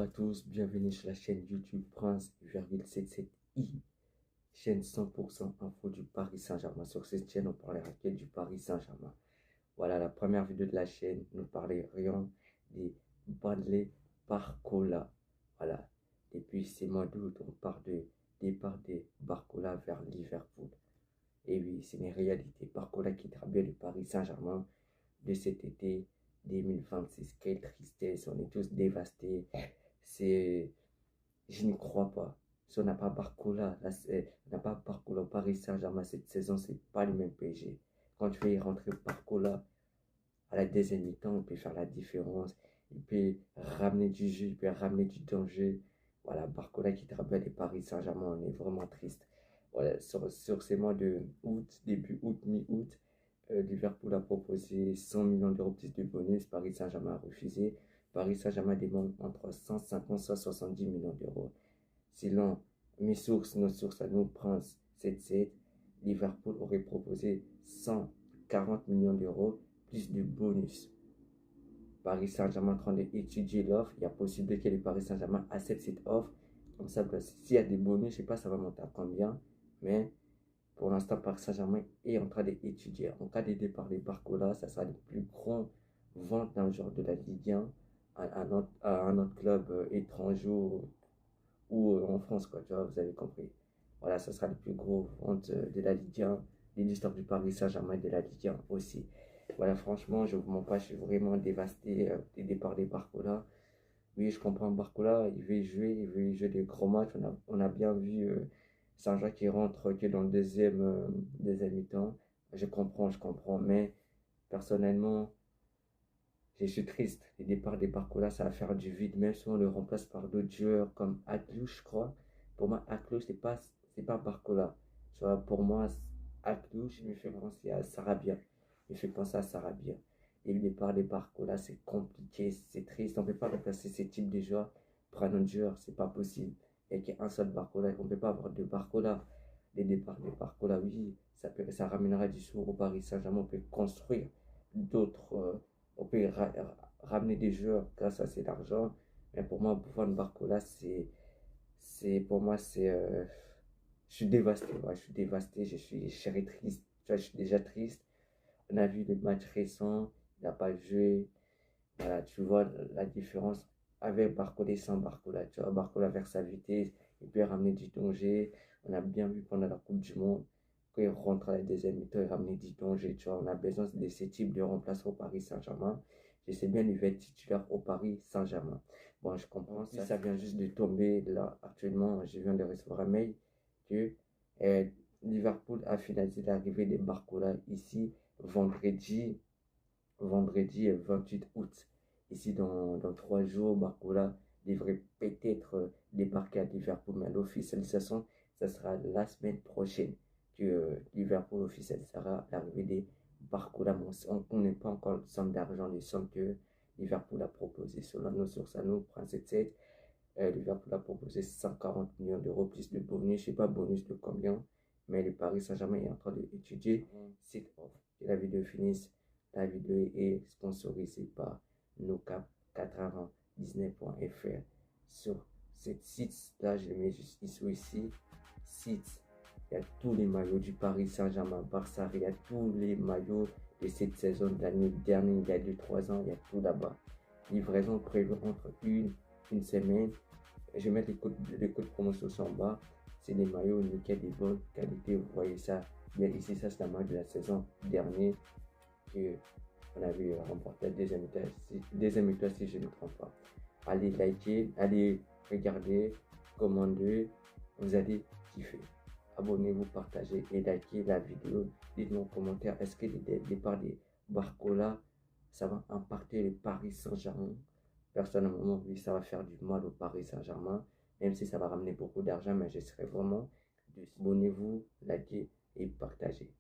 tous, bienvenue sur la chaîne YouTube Prince,77i, chaîne 100% info du Paris Saint-Germain. Sur cette chaîne, on parlera que du Paris Saint-Germain. Voilà, la première vidéo de la chaîne, nous parlerions des Bradley Barcola. Voilà, depuis ces mois d'août, on parle de départ de Barcola vers Liverpool. Et oui, c'est une réalité. Barcola quittera bien le Paris Saint-Germain de cet été 2026. Quelle tristesse, on est tous dévastés. Je n'y crois pas. Si on n'a pas Barcola, on n'a pas Barcola au Paris Saint-Germain cette saison, c'est pas le même PSG. Quand tu fais rentrer Barcola à la deuxième mi-temps, il peut faire la différence. Il peut ramener du jeu, il peut ramener du danger. Voilà, Barcola qui travaille les Paris Saint-Germain, on est vraiment triste. Voilà, sur ces mois de août, début août, mi-août, Liverpool a proposé 100 millions d'euros plus de bonus. Paris Saint-Germain a refusé. Paris Saint-Germain demande entre 150 et 170 millions d'euros. Selon nos sources à nous, Prince 77, Liverpool aurait proposé 140 millions d'euros plus de bonus. Paris Saint-Germain est en train d'étudier l'offre. Il y a possibilité que le Paris Saint-Germain accepte cette offre. Comme ça, s'il y a des bonus, je ne sais pas ça va monter à combien, mais pour l'instant, Paris Saint-Germain est en train d'étudier. En cas de départ de Barcola, ça sera le plus grand vente d'un joueur de la Ligue 1 à un autre club étranger ou en France, quoi, tu vois, vous avez compris. Voilà, ça sera le plus gros vente de la Ligue 1, de l'histoire du Paris Saint-Germain et de la Ligue 1 aussi. Voilà, franchement, je ne vous mens pas, je suis vraiment dévasté des départs des Barcola. Oui, je comprends Barcola, il veut jouer des gros matchs. On a bien vu Saint-Jean qui rentre que dans le deuxième mi-temps. Je comprends, mais personnellement, je suis triste. Le départ des Barcola, ça va faire du vide, même si on le remplace par d'autres joueurs comme Aklou, je crois. Pour moi, Aklou, c'est pas Barcola. Tu vois, pour moi, Aklou, je me fais penser à Sarabia. Je me fais penser à Sarabia. Et le départ des Barcola, c'est compliqué, c'est triste. On ne peut pas remplacer ce type de joueurs par un autre joueur, c'est pas possible. Il n'y a qu'un seul Barcola, on ne peut pas avoir deux Barcola. Les départs des Barcola, oui, ça ramènera du sourd au Paris Saint-Germain. On peut construire d'autres. On peut ramener des joueurs grâce à cet argent. Mais pour moi, Buffon Barcola, pour moi, je suis dévasté. Ouais, je suis dévasté, je suis triste. Tu vois, je suis déjà triste. On a vu le match récent, il n'a pas joué. Voilà, tu vois la différence avec Barcola et sans Barcola. Tu vois, Barcola vers sa vitesse, il peut ramener du danger. On a bien vu pendant la Coupe du Monde, quand il rentre à la deuxième mi-temps, il ramenait du danger. Tu vois, on a besoin de ce type de remplaçant au Paris Saint-Germain. Je sais bien, il va être titulaire au Paris Saint-Germain. Bon, je comprends, ça vient juste de tomber là. Actuellement, je viens de recevoir un mail que Liverpool a finalisé l'arrivée de Barcola ici vendredi 28 août. Ici, dans 3 jours, Barcola devrait peut-être débarquer à Liverpool, mais l'officialisation, ça sera la semaine prochaine que Liverpool officialisera l'arrivée des Barcola. On ne connaît pas encore le somme d'argent, les sommes que Liverpool a proposées. Selon nos sources à nous, Prince 7, Liverpool a proposé 140 millions d'euros plus de bonus. Je ne sais pas bonus de combien, mais le Paris Saint-Germain est en train d'étudier cette offre. Que la vidéo finisse. La vidéo est sponsorisée par nocap99.fr. Sur ce site-là, je le mets juste ici, site. Il y a tous les maillots du Paris Saint-Germain, Barça, il y a tous les maillots de cette saison de l'année dernière, il y a 2-3 ans, il y a tout là-bas. Livraison prévue entre une semaine. Je vais mettre les codes promotion en bas. C'est des maillots nickel de bonne qualité. Vous voyez ça. Bien ici, ça c'est la maillot de la saison dernière que on avait remporté la deuxième étoile si je ne me trompe pas. Allez liker, allez regarder, commander, vous allez kiffer. Abonnez-vous, partagez et likez la vidéo. Dites-moi en commentaire, est-ce que le départ des Barcola, ça va impacter le Paris Saint-Germain? Personnellement, oui, ça va faire du mal au Paris Saint-Germain, même si ça va ramener beaucoup d'argent, mais je serai vraiment. Abonnez-vous, likez et partagez.